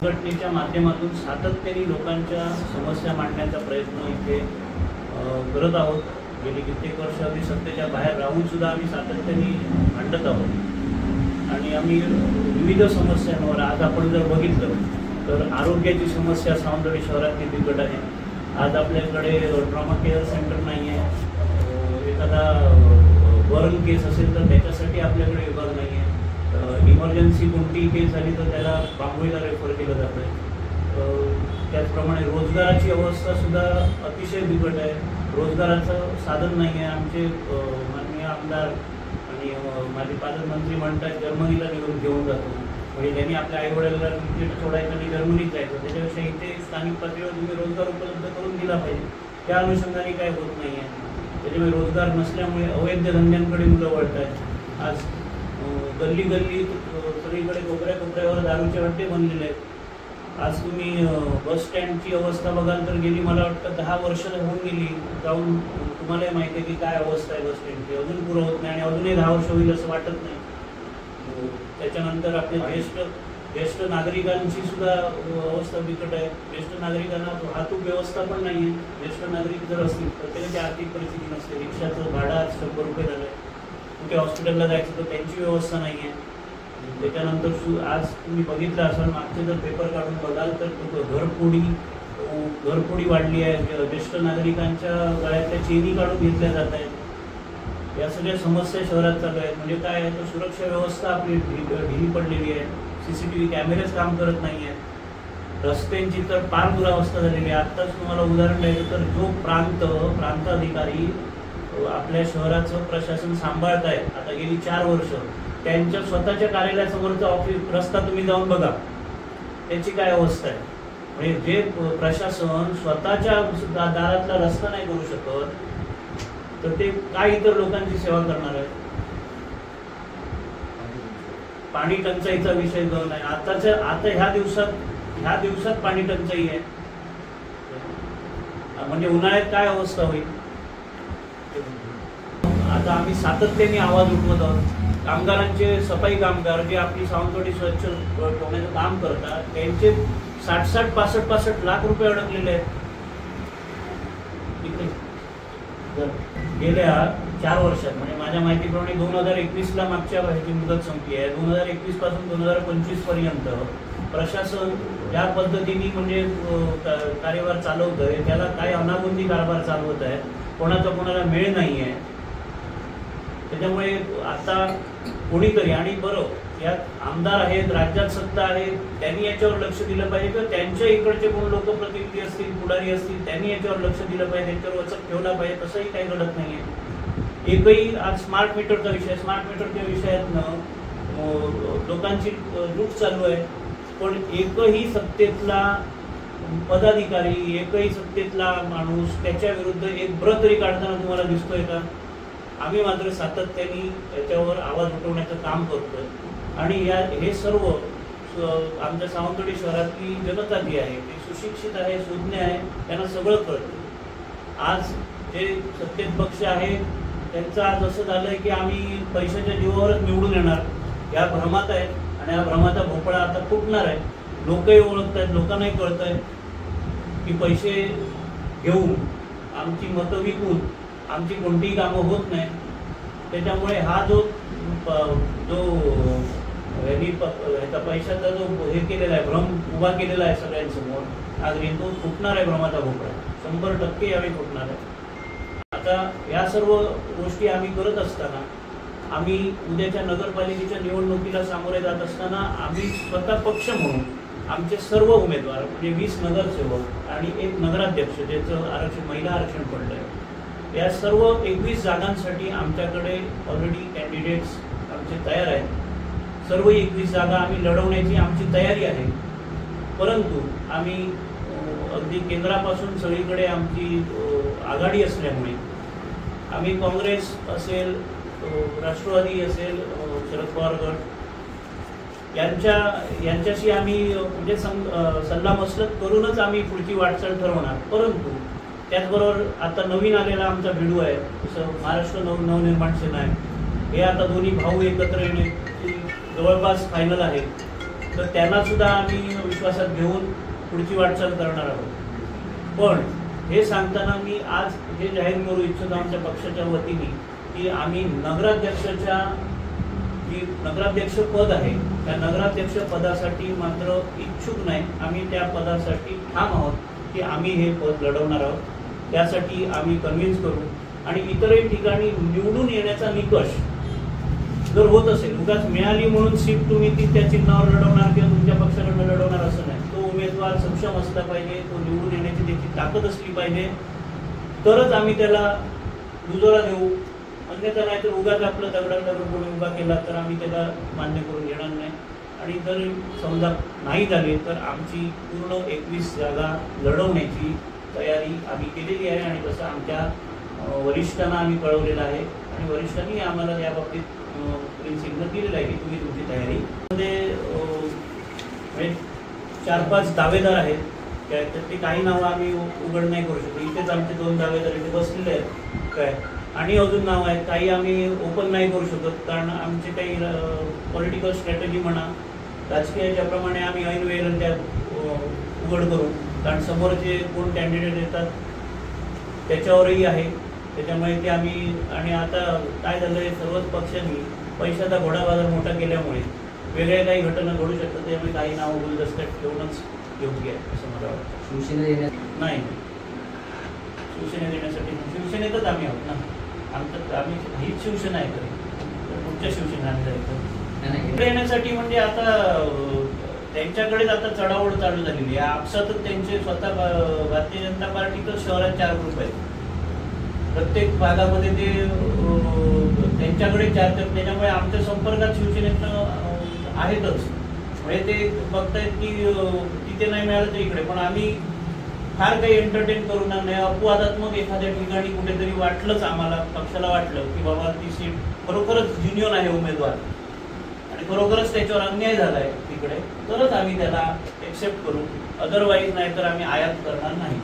संघटनेच्या माध्यमातून सातत्याने लोकांच्या समस्या मांडण्याचा प्रयत्न इथे करत आहोत। गेली कित्येक वर्ष आम्ही सत्तेच्या बाहेर राहून सुद्धा आम्ही सातत्याने मांडत आहोत आणि आम्ही विविध समस्यांवर, आज आपण जर बघितलं तर आरोग्याची समस्या सावंतवाडी शहरातली बिकट आहे। आज आपल्याकडे ट्रॉमा केअर सेंटर नाही आहे, एखादा बर्न केस असेल तर त्याच्यासाठी आपल्याकडे विभाग नाही आहे, इमर्जन्सी कोणतीही केस झाली तर त्याला बांबोईला रेफर केलं जातं आहे। त्याचप्रमाणे रोजगाराची अवस्था सुद्धा अतिशय बिकट आहे, रोजगाराचं साधन नाही आहे। आमचे माननीय आमदार आणि माझे पालकमंत्री म्हणतात जर्मनीला घेऊन जातो, म्हणजे त्यांनी आपल्या आईवडिलांना तिकीट सोडायचं आणि जर्मनीत जायचं, त्याच्यापेक्षा इथे स्थानिक पातळीवर तुम्ही रोजगार उपलब्ध करून दिला पाहिजे। त्या अनुषंगाने काय होत नाही आहे, त्याच्यामुळे रोजगार नसल्यामुळे अवैध धंद्यांकडे मुलं वळत आहेत। आज गल्ली गल्ली सगळीकडे कोपऱ्यावर दारूचे अड्डे बनलेले आहेत। आज तुम्ही बस स्टँडची अवस्था बघाल तर गेली मला वाटतं 10 वर्ष होऊन गेली जाऊन, तुम्हालाही माहिती आहे की काय अवस्था आहे बस स्टँडची, अजून पुरं होत नाही आणि अजूनही 10 वर्ष होईल असं वाटत नाही। त्याच्यानंतर आपले ज्येष्ठ नागरिकांची सुद्धा अवस्था बिकट आहे। ज्येष्ठ नागरिकांना वाहतूक व्यवस्था पण नाही आहे, ज्येष्ठ नागरिक जर असतील प्रत्येकाची आर्थिक परिस्थिती नसते, रिक्षाचं भाडं आज 100 रुपये झालं आहे, कुठे हॉस्पिटलला जायचं तर त्यांची व्यवस्था नाही आहे। त्याच्यानंतर आज तुम्ही बघितलं असाल, मागचे जर पेपर काढून बघाल तर घरफोडी वाढली आहे, ज्येष्ठ नागरिकांच्या गळ्यातल्या चेनी काढून घेतल्या जात आहेत। या सगळ्या समस्या शहरात चालू आहेत। म्हणजे काय आहे तर सुरक्षा व्यवस्था आपली ढिली पडलेली आहे, CCTV कॅमेरेच काम करत नाही आहेत, रस्त्यांची तर फार दुरावस्था झालेली आहे। आत्ताच तुम्हाला उदाहरण द्यायचं तर जो प्रांताधिकारी आपल्या शहराचं प्रशासन सांभाळत आहेत आता गेली 4 वर्ष, त्यांच्या स्वतःच्या कार्यालयासमोरचा रस्ता तुम्ही जाऊन बघा, त्याची काय अवस्था आहे। म्हणजे जे प्रशासन स्वतःच्या दारातला रस्ता नाही करू शकत तर ते काय इतर लोकांची सेवा करणार आहे। पाणी टंचाईचा विषय जो नाही, आता ह्या दिवसात पाणी टंचाई आहे, म्हणजे उन्हाळ्यात काय अवस्था होईल। आता आम्ही सातत्याने आवाज उठवत आहोत। कामगारांचे, सफाई कामगार जे आपली सावंतवाडी स्वच्छ ठेवण्याचं काम करतात, त्यांचे 60 65 लाख रुपये अडकलेले आहेत। गेल्या 4 वर्षात, म्हणजे माझ्या माहितीप्रमाणे 2021ला मागच्या ह्याची मुदत संपली आहे, 2021 पासून 2025 पर्यंत प्रशासन ज्या पद्धतीने म्हणजे कार्यभार चालवत आहे त्याला काय अनागोंदी कारभार चालवत आहे, कोणाला मेळ नाही आहे। त्याच्यामुळे आता कोणीतरी, आणि बरं यात आमदार आहेत, राज्यात सत्ता आहे, त्यांनी याच्यावर लक्ष दिलं पाहिजे किंवा त्यांच्या इकडचे कोण लोकप्रतिनिधी असतील, पुढारी असतील, त्यांनी याच्यावर लक्ष दिलं पाहिजे, त्याच्यावर वचक ठेवला पाहिजे। तसंही काही घडत नाही आहे। एकही आज स्मार्ट मीटरचा विषयातनं लोकांची लूट चालू आहे, पण एकही सत्तेतला पदाधिकारी, एकही सत्तेतला माणूस त्याच्या विरुद्ध एक ब्र तरी काढताना तुम्हाला दिसतोय का? आम्ही मात्र सातत्याने याच्यावर आवाज उठवण्याचं काम करतोय आणि हे सर्व आमच्या सावंतवाडी शहरातली जनता जी आहे ती सुशिक्षित आहे, सुज्ञ आहे, त्यांना सगळं कळतं। आज जे सत्तेत पक्ष आहे त्यांचं आज असं झालंय की आम्ही पैशाच्या जीवावरच निवडून येणार, या भ्रमात आहेत आणि या भ्रमाचा भोपळा आता फुटणार आहे। लोकही ओळखत आहेत, लोकांनाही कळत आहे की पैसे घेऊन, आमची मतं विकून आमची कोणतीही कामं होत नाही। त्याच्यामुळे हा जो ह्याचा पैशाचा जो हे केलेला आहे, भ्रम उभा केलेला आहे सगळ्यांसमोर, आज तो फुटणार आहे, भ्रमाचा भोपळा 100% यावेळी फुटणार आहे। आता या सर्व गोष्टी आम्ही करत असताना, आम्ही उद्याच्या नगरपालिकेच्या निवडणुकीला सामोरे जात असताना आम्ही स्वतः पक्ष म्हणून आमचे सर्व उमेदवार म्हणजे 20 नगरसेवक आणि 1 नगराध्यक्ष ज्याचं आरक्षण, महिला आरक्षण पडलं आहे, या सर्व 21 जागांसाठी आमच्याकडे ऑलरेडी कॅन्डिडेट्स आमचे तयार आहेत। सर्व 21 जागा आम्ही लढवण्याची आमची तयारी आहे, परंतु आम्ही अगदी केंद्रापासून सगळीकडे आमची आघाडी असल्यामुळे आम्ही काँग्रेस असेल, राष्ट्रवादी असेल, शरद पवार गट यांच्याशी आम्ही म्हणजे सल्लामसलत करूनच आम्ही पुढची वाटचाल ठरवणार। परंतु त्याचबरोबर आता नवीन आलेला आमचा भिडू आहे, जसं महाराष्ट्र नवनिर्माण सेना आहे, हे आता दोन्ही भाऊ एकत्र येणे जवळपास फायनल आहे। तर त्यांना सुद्धा आम्ही विश्वासात घेऊन पुढची वाटचाल करणार आहोत. पण हे सांगताना मी आज हे जाहीर करू इच्छितो आमच्या पक्षाच्या वतीने की आम्ही नगराध्यक्षाच्या जी नगराध्यक्ष पद आहे त्या नगराध्यक्ष पदासाठी मात्र इच्छुक नाही. आम्ही त्या पदासाठी ठाम आहोत की आम्ही हे पद लढवणार आहोत. त्यासाठी आम्ही कन्व्हिन्स करू आणि इतरही ठिकाणी निवडून येण्याचा निकष जर होत असेल, उगाच मिळाली म्हणून सीट तुम्ही ती त्या चिन्हावर लढवणार किंवा तुमच्या पक्षाकडनं लढवणार असं नाही. तो उमेदवार सक्षम असला पाहिजे, तो निवडून येण्याची त्याची ताकद असली पाहिजे, तरच आम्ही त्याला दुजोरा देऊ. अन्यथा नाही तर उगाच आपलं दगडांवर कोणी उभा केला तर आम्ही त्याला मान्य करून घेणार नाही. आणि जर समजा नाही झाले तर आमची पूर्ण 21 जागा लढवण्याची तयारी आम्ही केलेली आहे आणि तसं आमच्या वरिष्ठांना आम्ही कळवलेलं आहे आणि वरिष्ठांनी आम्हाला या बाबतीत ग्रीन सिग्नल दिलेलं आहे की तुम्ही तुमची तयारी मध्ये 4-5 दावेदार आहेत. त्यातली काही नावं आम्ही उघड नाही करू शकतो. इथेच आमचे 2 दावेदार इथे बसलेले आहेत काय, आणि अजून नावं आहेत. काही आम्ही ओपन नाही करू शकत कारण आमचे काही पॉलिटिकल स्ट्रॅटेजी म्हणा, राजकीयाच्या प्रमाणे आम्ही ऐन वेळेला त्या उघड करू कारण समोरचे कोण कॅन्डिडेट येतात त्याच्यावरही आहे. त्याच्यामुळे ते आम्ही आणि आता काय झालं आहे, सर्वच पक्षांनी पैशाचा घोडा बाजार मोठा केल्यामुळे वेगळ्या काही घटना घडू शकतात. त्यामुळे काही नावं गुलदस्त्यात ठेवूनच योग्य आहे असं मला वाटतं. शिवसेना नाही, शिवसेना देण्यासाठी शिवसेनेतच आम्ही आहोत ना. आम्ही हीच शिवसेना आहे तरी पुढच्या शिवसेना आम्ही जायचं येण्यासाठी म्हणजे आता त्यांच्याकडेच आता चढाओढ चालू झालेली आहे. आपसातच त्यांचे स्वतः भारतीय जनता पार्टीचं शहरात 4 ग्रुप आहेत. प्रत्येक भागामध्ये ते त्यांच्याकडे 4 आहेत. त्याच्यामुळे आमच्या संपर्कात शिवसेनेतनं आहेतच. म्हणजे ते बघतायत की तिथे नाही मिळालं तर इकडे. पण आम्ही फार काही एंटरटेन करू नाही. अपवादात्मक एखाद्या ठिकाणी कुठेतरी वाटलंच आम्हाला, पक्षाला वाटलं की बाबा ती सीट खरोखरच जिन्योन आहे उमेदवार आणि खरोखरच त्याच्यावर अन्याय झाला आहे तिकडे, तरच आम्ही त्याला एक्सेप्ट करू. अदरवाईज नाही तर आम्ही आयात करणार नाही.